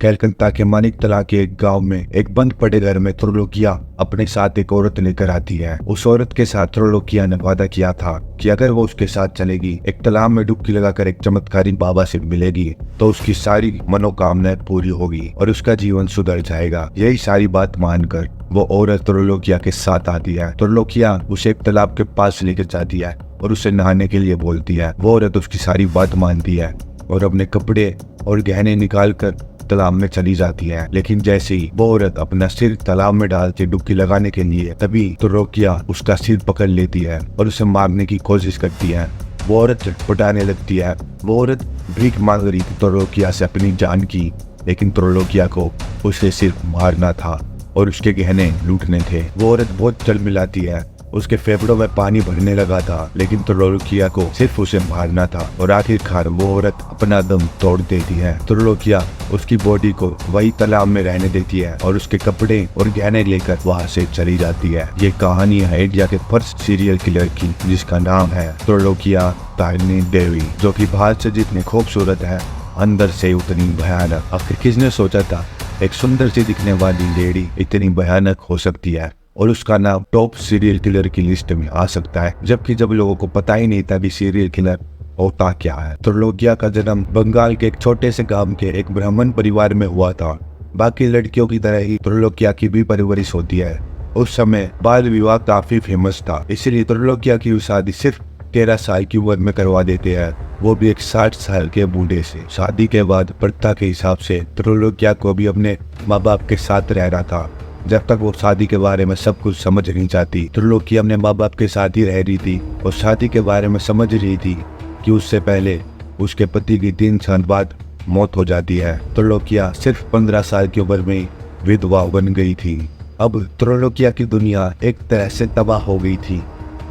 कलकत्ता के मानिकतला के एक गांव में एक बंद पड़े घर में त्रिलोकिया अपने साथ एक औरत लेकर आती है। उस औरत के साथ त्रिलोकिया ने वादा किया था कि अगर वो उसके साथ चलेगी, एक तालाब में डुबकी लगाकर एक चमत्कारी बाबा से मिलेगी, तो उसकी सारी मनोकामनाएं पूरी होगी और उसका जीवन सुधर जाएगा। यही सारी बात मानकर वो औरत त्रिलोकिया के साथ आती है। त्रिलोकिया उसे एक तालाब के पास लेकर जाती है और उसे नहाने के लिए बोलती है। वो औरत उसकी सारी बात मानती है और अपने कपड़े और गहने निकाल कर तालाब में चली जाती है। लेकिन जैसे ही वो औरत अपना सिर तालाब में डालती डुबकी लगाने के लिए, तभी त्रिलोकिया उसका सिर पकड़ लेती है और उसे मारने की कोशिश करती है। वो औरत छटपटाने लगती है। वो औरत भीख मांग रही थी त्रिलोकिया से अपनी जान की, लेकिन त्रिलोकिया को उसे सिर्फ मारना था और उसके गहने लूटने थे। वो औरत बहुत चलमिलाती है, उसके फेफड़ों में पानी भरने लगा था, लेकिन त्रिलोकिया को सिर्फ उसे मारना था और आखिरकार वो औरत अपना दम तोड़ देती है। त्रिलोकिया उसकी बॉडी को वही तालाब में रहने देती है और उसके कपड़े और गहने लेकर वहां से चली जाती है। ये कहानी है इंडिया के फर्स्ट सीरियल किलर की, जिसका नाम है त्रिलोकिया तारिणी देवी, जो कि बाहर से जितनी खूबसूरत है, अंदर से उतनी भयानक। आखिर किसने सोचा था एक सुंदर सी दिखने वाली लेडी इतनी भयानक हो सकती है और उसका नाम टॉप सीरियल किलर की लिस्ट में आ सकता है, जबकि जब लोगों को पता ही नहीं था कि सीरियल किलर होता क्या है। त्रिलोकिया का जन्म बंगाल के एक छोटे से गांव के एक ब्राह्मण परिवार में हुआ था। बाकी लड़कियों की तरह ही त्रिलोकिया की भी परवरिश होती है। उस समय बाल विवाह काफी फेमस था, इसलिए त्रिलोकिया की शादी सिर्फ 13 साल की उम्र में करवा देते हैं, वो भी एक 60 साल के बूढ़े से। शादी के बाद प्रथा के हिसाब से त्रिलोकिया को भी अपने माँ बाप के साथ रहना था, जब तक वो शादी के बारे में सब कुछ समझ नहीं चाहती। त्रिलोकिया अपने माँ बाप के साथ ही रह रही थी और शादी के बारे में समझ रही थी कि उससे पहले उसके पति की 3 साल बाद मौत हो जाती है। त्रिलोकिया सिर्फ 15 साल की उम्र में विधवा बन गई थी। अब त्रिलोकिया की दुनिया एक तरह से तबाह हो गई थी,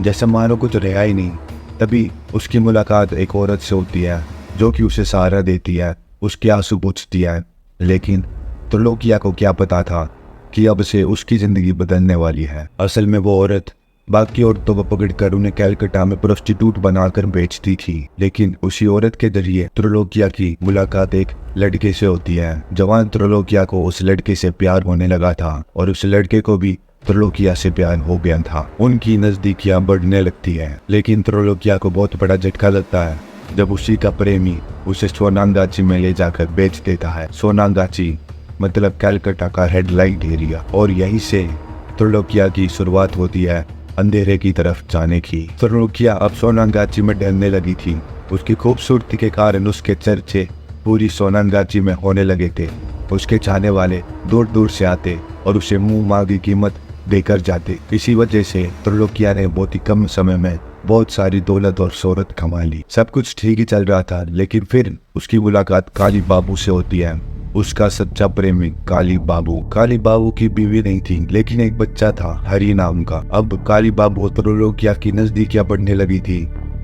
जैसे मानो कुछ रहा ही नहीं। तभी उसकी मुलाकात एक औरत से होती है जो कि उसे सहारा देती है, उसके आंसू पोंछती है। लेकिन त्रिलोकिया को क्या पता था कि अब से उसकी जिंदगी बदलने वाली है। असल में वो औरत बाकी औरतों को पकड़कर उन्हें कलकत्ता में प्रोस्टिट्यूट बनाकर बेचती थी, लेकिन उसी औरत के जरिए त्रिलोकिया की मुलाकात एक लड़के से होती है। जवान त्रिलोकिया को उस लड़के से प्यार होने लगा था और उस लड़के को भी त्रिलोकिया से प्यार हो गया था। उनकी नजदीकियां बढ़ने लगती है, लेकिन त्रिलोकिया को बहुत बड़ा झटका लगता है जब उसी का प्रेमी उसे सोनांगाची में ले जाकर बेच देता है। सोनांगाची मतलब कलकत्ता का हेडलाइट एरिया, और यहीं से त्रिलोकिया की शुरुआत होती है अंधेरे की तरफ जाने की। त्रिलोकिया अब सोनांगाची में डरने लगी थी। उसकी खूबसूरती के कारण उसके चर्चे पूरी सोनांगाची में होने लगे थे। उसके चाहने वाले दूर दूर से आते और उसे मुंह मांगी कीमत देकर जाते। इसी वजह से त्रिलोकिया ने बहुत ही कम समय में बहुत सारी दौलत और शोहरत कमा ली। सब कुछ ठीक ही चल रहा था, लेकिन फिर उसकी मुलाकात काली बाबू से होती है। उसका सच्चा प्रेमी काली बाबू की बीवी नहीं थी, लेकिन एक बच्चा था हरी नाम का। अब काली बाबू त्रिलोकिया की नजदीकियां बढ़ने लगी थी,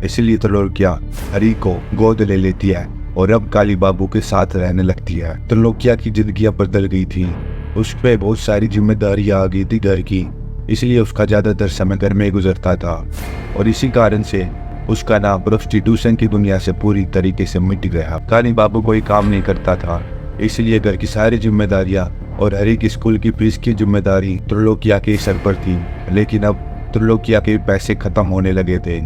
इसलिए त्रिलोकिया हरी को गोद ले लेती है और अब काली बाबू के साथ रहने लगती है। त्रिलोकिया की जिंदगी बदल गई थी। उस पे बहुत सारी जिम्मेदारियां आ गई थी घर की, इसलिए उसका ज्यादातर समय घर में गुजरता था और इसी कारण से उसका नाम प्रोस्टिट्यूशन की दुनिया से पूरी तरीके से मिट गया। काली बाबू कोई काम नहीं करता था, इसलिए घर की सारी जिम्मेदारियां और हरी की स्कूल की फीस की जिम्मेदारी त्रिलोकिया के सर पर थी। लेकिन अब त्रिलोकिया के पैसे खत्म होने लगे थे,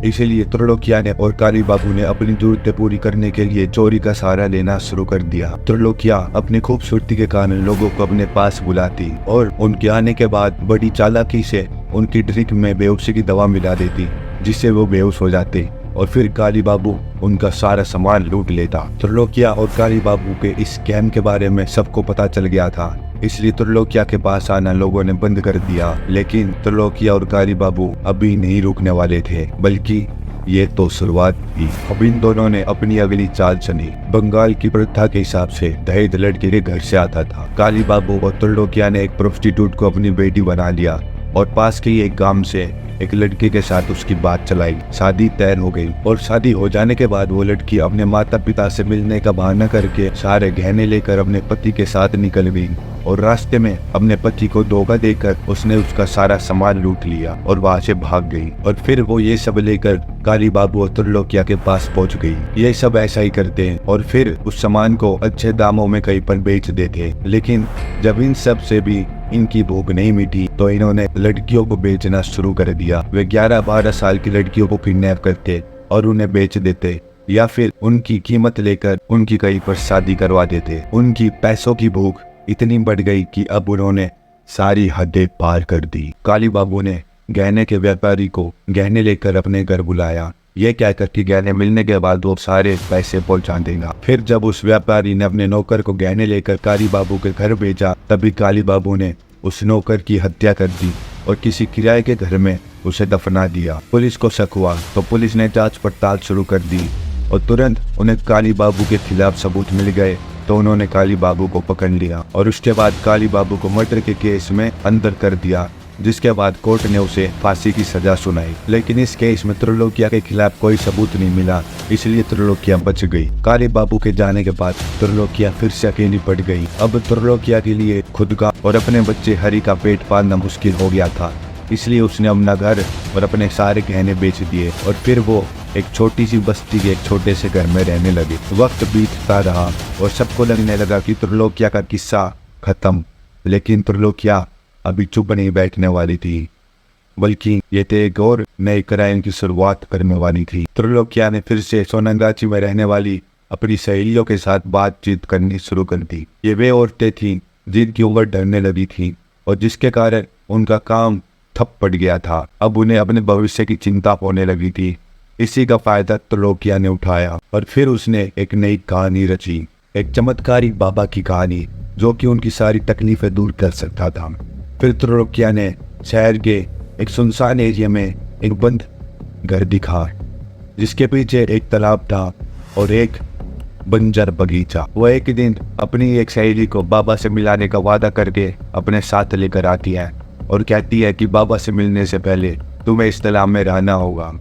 इसलिए त्रिलोकिया ने और काली बाबू ने अपनी जरूरतें पूरी करने के लिए चोरी का सहारा लेना शुरू कर दिया। त्रिलोकिया अपनी खूबसूरती के कारण लोगों को अपने पास बुलाती और उनके आने के बाद बड़ी चालाकी से उनकी ड्रिंक में बेहोशी की दवा मिला देती, जिससे वो बेहोश हो जाते और फिर काली बाबू उनका सारा सामान लूट लेता। त्रिलोकिया और काली बाबू के इस स्कैम के बारे में सबको पता चल गया था, इसलिए त्रिलोकिया के पास आना लोगों ने बंद कर दिया। लेकिन त्रिलोकिया और काली बाबू अभी नहीं रुकने वाले थे, बल्कि ये तो शुरुआत थी। अब इन दोनों ने अपनी अगली चाल चली। बंगाल की प्रथा के हिसाब से दहेज लड़के के घर से आता था। काली बाबू और त्रिलोकिया ने एक प्रोस्टिट्यूट को अपनी बेटी बना लिया और पास के ही एक गांव से एक लड़के के साथ उसकी बात चलाई। शादी तय हो गई और शादी हो जाने के बाद वो लड़की अपने माता पिता से मिलने का बहाना करके सारे गहने लेकर अपने पति के साथ निकल गई और रास्ते में अपने पति को धोखा देकर उसने उसका सारा सामान लूट लिया और वहाँ से भाग गई। और फिर वो ये सब लेकर काली बाबू और त्रिलोकिया के पास पहुँच गई। ये सब ऐसा ही करते हैं और फिर उस सामान को अच्छे दामों में कहीं पर बेच देते। लेकिन जब इन सब से भी इनकी भूख नहीं मिटी तो इन्होंने लड़कियों को बेचना शुरू कर दिया। वे 11-12 साल की लड़कियों को किडनैप करते और उन्हें बेच देते या फिर उनकी कीमत लेकर उनकी कहीं पर शादी करवा देते। उनकी पैसों की भूख इतनी बढ़ गई कि अब उन्होंने सारी हदें पार कर दी। काली बाबू ने गहने के व्यापारी को गहने लेकर अपने घर बुलाया, ये कहकर कि गहने मिलने के बाद वो सारे पैसे पहुंचा देगा। फिर जब उस व्यापारी ने अपने नौकर को गहने लेकर काली बाबू के घर भेजा, तभी काली बाबू ने उस नौकर की हत्या कर दी और किसी किराए के घर में उसे दफना दिया। पुलिस को शक हुआ तो पुलिस ने जांच पड़ताल शुरू कर दी और तुरंत उन्हें काली बाबू के खिलाफ सबूत मिल गए तो उन्होंने काली बाबू को पकड़ लिया और उसके बाद काली बाबू को मर्डर के केस में अंदर कर दिया, जिसके बाद कोर्ट ने उसे फांसी की सजा सुनाई। लेकिन इस केस में त्रिलोकिया के खिलाफ कोई सबूत नहीं मिला, इसलिए त्रिलोकिया बच गई। काली बाबू के जाने के बाद त्रिलोकिया फिर से अकेली पड़ गई। अब त्रिलोकिया के लिए खुद का और अपने बच्चे हरि का पेट पालना मुश्किल हो गया था, इसलिए उसने अपना घर और अपने सारे गहने बेच दिए और फिर वो एक छोटी सी बस्ती के एक छोटे से घर में रहने लगे। वक्त बीतता रहा और सबको लगने लगा कि त्रिलोकिया का किस्सा खत्म, लेकिन त्रिलोकिया अभी चुप नहीं बैठने वाली थी, बल्कि ये तो एक और नए क्राइम की शुरुआत करने वाली थी। त्रिलोकिया ने फिर से सोनंगाची में रहने वाली अपनी सहेलियों के साथ बातचीत करनी शुरू कर दी। ये वे औरतें थीं जिनकी उम्र ढलने लगी थी और जिसके कारण उनका काम ठप पड़ गया था। अब उन्हें अपने भविष्य की चिंता होने लगी थी। इसी का फायदा त्रिलोकिया ने उठाया और फिर उसने एक नई कहानी रची, एक चमत्कारी बाबा की कहानी जो कि उनकी सारी तकलीफें दूर कर सकता था। फिर त्रिलोकिया ने शहर के एक सुनसान एरिया में एक बंद घर दिखा जिसके पीछे एक तालाब था और एक बंजर बगीचा। वो एक दिन अपनी एक सहेली को बाबा से मिलाने का वादा करके अपने साथ लेकर आती है और कहती है कि बाबा से मिलने से पहले तुम्हें इस तालाब में रहना होगा।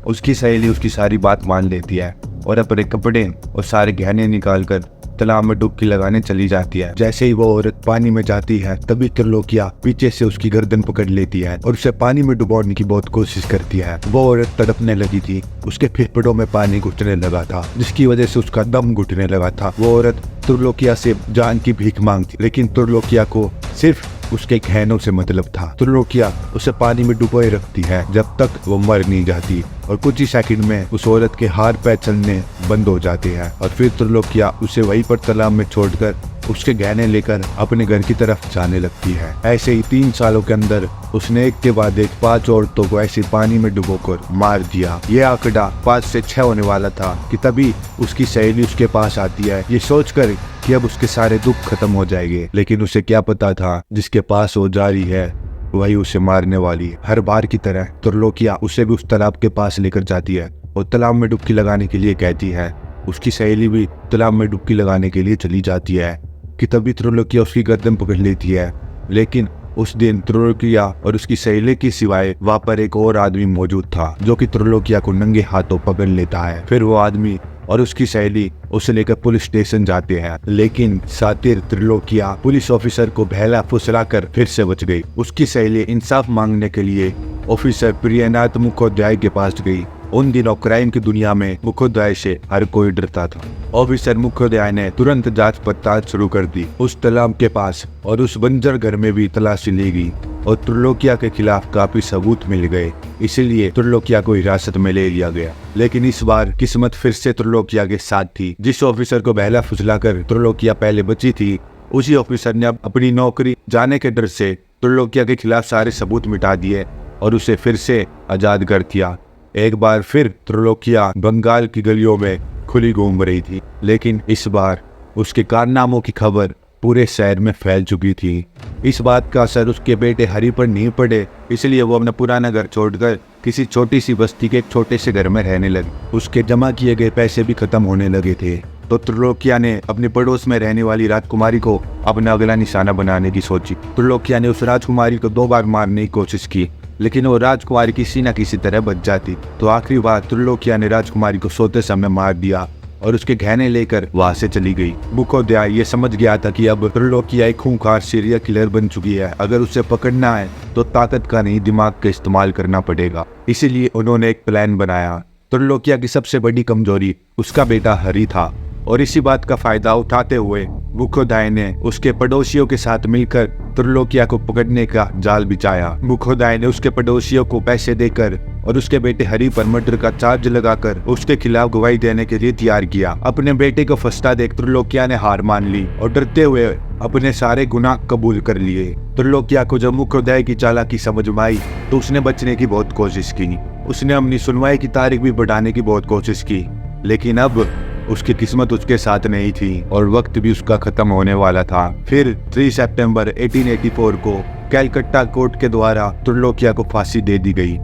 उसकी सहेली उसकी सारी बात मान लेती है और अपने कपड़े और सारे गहने निकालकर तालाब में डुबकी लगाने चली जाती है। जैसे ही वो औरत पानी में जाती है तभी त्रिलोकिया पीछे से उसकी गर्दन पकड़ लेती है और उसे पानी में डुबोने की बहुत कोशिश करती है। वो औरत तड़पने लगी थी, उसके फेफड़ों में पानी घुटने लगा था जिसकी वजह से उसका दम घुटने लगा था। वो औरत त्रिलोकिया से जान की भीख मांगती, लेकिन त्रिलोकिया को सिर्फ उसके गहनों से मतलब था। त्रिलोकिया उसे पानी में डुबोए रखती है जब तक वो मर नहीं जाती और कुछ ही सेकंड में उस औरत के हाथ पैर चलने बंद हो जाते हैं और फिर त्रिलोकिया उसे वहीं पर तालाब में छोड़कर उसके गहने लेकर अपने घर की तरफ जाने लगती है। ऐसे ही 3 सालों के अंदर उसने एक के बाद एक 5 औरतों को ऐसे पानी में डुबोकर मार दिया। ये आंकड़ा 5 से 6 होने वाला था कि तभी उसकी सहेली उसके पास आती है, ये सोचकर कि अब उसके सारे दुख खत्म हो जाएंगे। लेकिन उसे क्या पता था जिसके पास वो जा रही है वही उसे मारने वाली है। हर बार की तरह त्रिलोकिया उसे भी उस तालाब के पास लेकर जाती है और तालाब में डुबकी लगाने के लिए कहती है। उसकी सहेली भी तालाब में डुबकी लगाने के लिए चली जाती है कि तभी त्रिलोकिया उसकी गर्दन पकड़ लेती है। लेकिन उस दिन त्रिलोकिया और उसकी सहेली की सिवाय वहाँ पर एक और आदमी मौजूद था जो कि त्रिलोकिया को नंगे हाथों पकड़ लेता है। फिर वो आदमी और उसकी सहेली उसे लेकर पुलिस स्टेशन जाते हैं, लेकिन शातिर त्रिलोकिया पुलिस ऑफिसर को बहला फुसला कर फिर से बच गई। उसकी सहेली इंसाफ मांगने के लिए ऑफिसर प्रियनाथ मुखोपाध्याय के पास गई। उन दिनों क्राइम की दुनिया में मुखोपाध्याय से हर कोई डरता था। ऑफिसर मुखोपाध्याय ने तुरंत जांच पड़ताल शुरू कर दी। उस तालाब के पास और उस बंजर घर में भी तलाशी ली गई और त्रिलोकिया के खिलाफ काफी सबूत मिल गए, इसीलिए त्रिलोकिया को हिरासत में ले लिया गया। लेकिन इस बार किस्मत फिर से त्रिलोकिया के साथ थी। जिस ऑफिसर को बहला फुसला कर त्रिलोकिया पहले बची थी, उसी ऑफिसर ने अब अपनी नौकरी जाने के डर से त्रिलोकिया के खिलाफ सारे सबूत मिटा दिए और उसे फिर से आजाद कर दिया। एक बार फिर त्रिलोकिया बंगाल की गलियों में खुली घूम रही थी, लेकिन इस बार उसके कारनामों की खबर पूरे शहर में फैल चुकी थी। इस बात का असर उसके बेटे हरि पर नहीं पड़े, इसलिए वो अपना पुराना घर छोड़कर किसी छोटी सी बस्ती के एक छोटे से घर में रहने लगे। उसके जमा किए गए पैसे भी खत्म होने लगे थे, तो त्रिलोकिया ने अपने पड़ोस में रहने वाली राजकुमारी को अपना अगला निशाना बनाने की सोची। त्रिलोकिया ने उस राजकुमारी को 2 बार मारने की कोशिश की, लेकिन वो राजकुमारी किसी न किसी तरह बच जाती। तो आखिरी बार त्रिलोकिया ने राजकुमारी को सोते समय मार दिया और उसके गहने लेकर वहां से चली गई। मुखोदय ये समझ गया था कि अब त्रिलोकिया एक खूंखार सीरियल किलर बन चुकी है। अगर उसे पकड़ना है तो ताकत का नहीं, दिमाग का इस्तेमाल करना पड़ेगा। इसीलिए उन्होंने एक प्लान बनाया। त्रिलोकिया की सबसे बड़ी कमजोरी उसका बेटा हरि था और इसी बात का फायदा उठाते हुए मुखोदय ने उसके पड़ोसियों के साथ मिलकर त्रिलोकिया को पकड़ने का जाल बिछाया। मुखोदय ने उसके पड़ोसियों को पैसे देकर और उसके बेटे हरि पर मर्डर का चार्ज लगाकर उसके खिलाफ गवाही देने के लिए तैयार किया। अपने बेटे को फंसता देख त्रिलोकिया ने हार मान ली और डरते हुए अपने सारे गुनाह कबूल कर लिए। त्रिलोकिया को जब मुखोदय की चालाकी समझ में आई तो उसने बचने की बहुत कोशिश की। उसने अपनी सुनवाई की तारीख भी बढ़ाने की बहुत कोशिश की, लेकिन अब उसकी किस्मत उसके साथ नहीं थी और वक्त भी उसका खत्म होने वाला था। फिर 3 सितंबर 1884 को कैलकट्टा कोर्ट के द्वारा त्रिलोकिया को फांसी दे दी गई।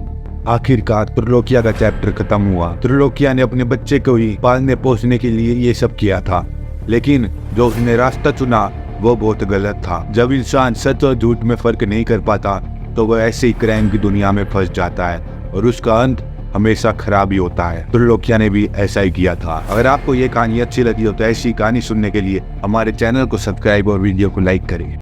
आखिरकार त्रिलोकिया का चैप्टर खत्म हुआ। त्रिलोकिया ने अपने बच्चे को ही पालने पोसने के लिए ये सब किया था, लेकिन जो उसने रास्ता चुना वो बहुत गलत था। जब इंसान सच और झूठ में फर्क नहीं कर पाता तो वह ऐसे ही क्राइम की दुनिया में फंस जाता है और उसका अंत हमेशा खराब ही होता है। त्रिलोकिया ने भी ऐसा ही किया था। अगर आपको ये कहानी अच्छी लगी हो तो ऐसी कहानी सुनने के लिए हमारे चैनल को सब्सक्राइब और वीडियो को लाइक करें।